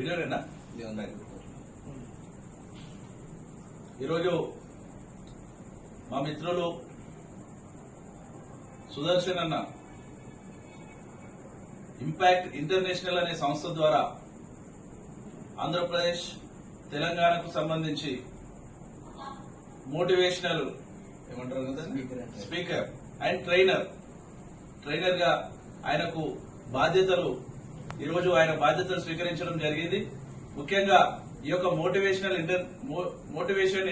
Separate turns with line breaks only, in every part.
వీడియోనేనా ఈరోజు మా మిత్రులు సుదర్శన్ అన్న ఇంపాక్ట్ ఇంటర్నేషనల్ అనే సంస్థ ద్వారా ఆంధ్రప్రదేశ్ తెలంగాణకు సంబంధించి మోటివేషనల్ ఏమంటారు కదా స్పీకర్ అండ్ ట్రైనర్ గా ఆయనకు బాధ్యతలు ఈరోజు ఆయన బాధ్యతలు స్వీకరించడం జరిగింది. ముఖ్యంగా ఈ యొక్క మోటివేషన్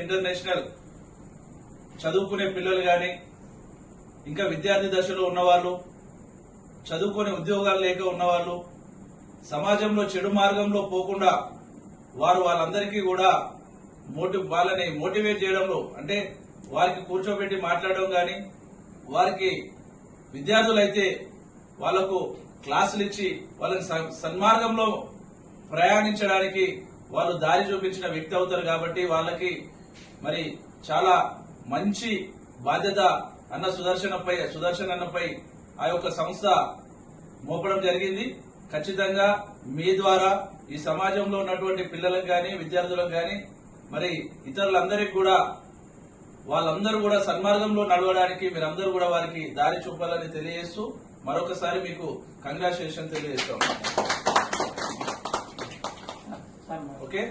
ఇంటర్నేషనల్ చదువుకునే పిల్లలు గాని ఇంకా విద్యార్థి దశలో ఉన్నవాళ్ళు, చదువుకునే ఉద్యోగాలు లేక ఉన్నవాళ్ళు, సమాజంలో చెడు మార్గంలో పోకుండా వాళ్ళందరికీ కూడా వాళ్ళని మోటివేట్ చేయడంలో, అంటే వారికి కూర్చోబెట్టి మాట్లాడడం గాని, వారికి విద్యార్థులైతే వాళ్లకు క్లాసులు ఇచ్చి వాళ్ళని సన్మార్గంలో ప్రయాణించడానికి వాళ్ళు దారి చూపించిన వ్యక్తి అవుతారు. కాబట్టి వాళ్ళకి మరి చాలా మంచి బాధ్యత సుదర్శన్ అన్నపై ఆ యొక్క సంస్థ మోపడం జరిగింది. ఖచ్చితంగా మీ ద్వారా ఈ సమాజంలో ఉన్నటువంటి పిల్లలకు గాని విద్యార్థులకు గాని మరి ఇతరులందరికీ కూడా వాళ్ళందరూ కూడా సన్మార్గంలో నడవడానికి మీరందరూ కూడా వారికి దారి చూపాలని తెలియజేస్తూ మరొకసారి మీకు కంగ్రాచులేషన్ తెలియజేస్తాం. ఓకే,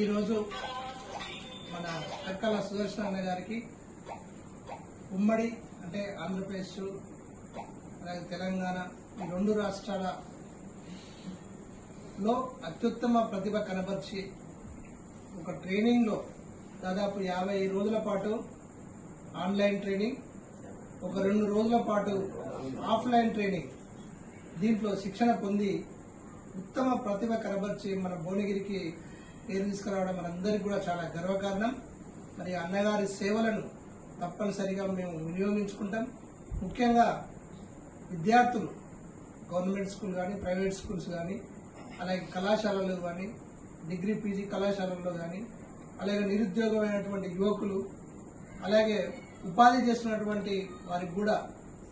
ఈరోజు మన కక్కల సుదర్శన్ అన్న గారికి ఉమ్మడి అంటే ఆంధ్రప్రదేశ్ అలాగే తెలంగాణ ఈ రెండు రాష్ట్రాలలో అత్యుత్తమ ప్రతిభ కనబర్చి ఒక ట్రైనింగ్ లో దాదాపు 50 రోజుల పాటు ఆన్లైన్ ట్రైనింగ్, ఒక 2 రోజుల పాటు ఆఫ్లైన్ ట్రైనింగ్, దీంట్లో శిక్షణ పొంది ఉత్తమ ప్రతిభ కనబర్చి మన భువనగిరికి పేరు తీసుకురావడం మనందరికీ కూడా చాలా గర్వకారణం. మరి అన్నగారి సేవలను తప్పనిసరిగా మేము వినియోగించుకుంటాం. ముఖ్యంగా విద్యార్థులు గవర్నమెంట్ స్కూల్ కానీ ప్రైవేట్ స్కూల్స్ కానీ అలాగే కళాశాలలు కానీ డిగ్రీ పీజీ కళాశాలల్లో కానీ అలాగే నిరుద్యోగమైనటువంటి యువకులు అలాగే ఉపాధి చేస్తున్నటువంటి వారికి కూడా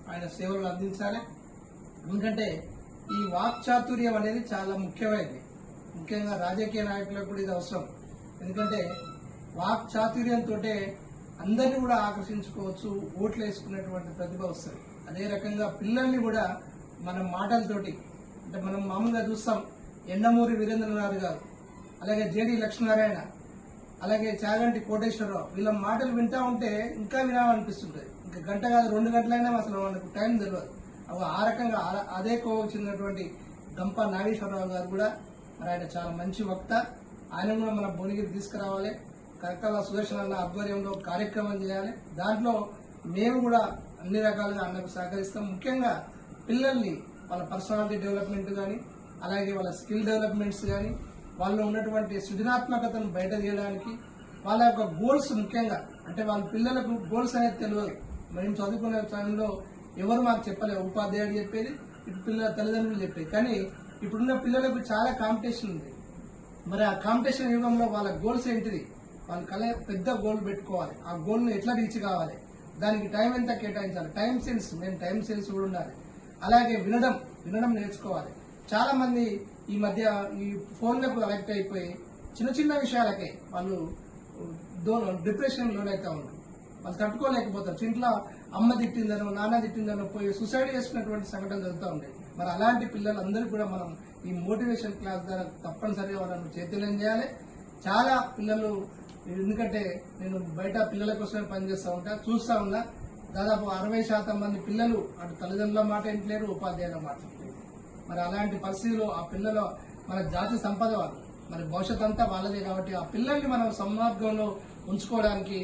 ఆయన సేవలు అందించాలి. ఎందుకంటే ఈ వాక్చాతుర్యం అనేది చాలా ముఖ్యమైనది. ముఖ్యంగా రాజకీయ నాయకులకు కూడా ఇది అవసరం. ఎందుకంటే వాక్చాతుర్యంతో అందరినీ కూడా ఆకర్షించుకోవచ్చు, ఓట్లు వేసుకునేటువంటి ప్రతిభ వస్తుంది. అదే రకంగా పిల్లల్ని కూడా మన మాటలతోటి, అంటే మనం మామూలుగా చూస్తాం ఎండమూరి వీరేంద్రనాథ్ గారు, అలాగే జేడి లక్ష్మీనారాయణ, అలాగే చాగంటి కోటేశ్వరరావు, వీళ్ళ మాటలు వింటా ఉంటే ఇంకా వినాలనిపిస్తుంటది. ఇంకా గంట కాదు 2 గంటలైనా అసలు మనకు టైం తెలియదు. ఆ రకంగా అదే కోవకు చెందినటువంటి గంప నాగేశ్వరరావు గారు కూడా మరి ఆయన చాలా మంచి వక్త. ఆయన కూడా మన భువనగిరి తీసుకురావాలి. కక్కల సుదర్శన్ అన్న ఆధ్వర్యంలో కార్యక్రమం చేయాలి. దాంట్లో మేము కూడా అన్ని రకాలుగా అన్నకు సహకరిస్తాం. ముఖ్యంగా పిల్లల్ని వాళ్ళ పర్సనాలిటీ డెవలప్మెంట్ కానీ అలాగే వాళ్ళ స్కిల్ డెవలప్మెంట్స్ కానీ వాళ్ళు ఉన్నటువంటి సృజనాత్మకతను బయట తీయడానికి వాళ్ళ యొక్క గోల్స్, ముఖ్యంగా అంటే వాళ్ళ పిల్లలకు గోల్స్ అనేది తెలియదు. మేము చదువుకునే టైంలో ఎవరు మాకు చెప్పలేదు, ఉపాధ్యాయుడు చెప్పేది, ఇటు పిల్లల తల్లిదండ్రులు చెప్పేది. కానీ ఇప్పుడున్న పిల్లలకు చాలా కాంపిటీషన్ ఉంది. మరి ఆ కాంపిటీషన్ యుగంలో వాళ్ళ గోల్స్ ఏంటిది, వాళ్ళ పెద్ద గోల్ పెట్టుకోవాలి. ఆ గోల్ను ఎట్లా రీచ్ కావాలి, దానికి టైం ఎంత కేటాయించాలి, టైం సెన్స్ కూడా ఉండాలి. అలాగే వినడం నేర్చుకోవాలి. చాలా మంది ఈ మధ్య ఈ ఫోన్లకు అలెక్ట్ అయిపోయి చిన్న చిన్న విషయాలకే వాళ్ళు డిప్రెషన్ లోనైతే ఉంటారు. వాళ్ళు తట్టుకోలేకపోతారు. ఇంట్లో అమ్మ తిట్టిందనో నాన్న తిట్టిందనో పోయి సూసైడ్ చేసుకున్నటువంటి సంఘటనలు జరుగుతూ ఉంటాయి. మరి అలాంటి పిల్లలందరూ కూడా మనం ఈ మోటివేషన్ క్లాస్ ద్వారా తప్పనిసరిగా వాళ్ళను చైతన్యం చేయాలి. చాలా పిల్లలు, ఎందుకంటే నేను బయట పిల్లల కోసమే పనిచేస్తూ ఉంటా, చూస్తా ఉన్నా దాదాపు 60% మంది పిల్లలు అటు తల్లిదండ్రుల మాట ఇంట్లేరు, ఉపాధ్యాయుల మాట ఇంట్లేరు. మరి అలాంటి పరిస్థితుల్లో ఆ పిల్లలు మన జాతి సంపద వాళ్ళు, మరి భవిష్యత్ అంతా వాళ్ళదే. కాబట్టి ఆ పిల్లల్ని మనం సన్మార్గంలో ఉంచుకోవడానికి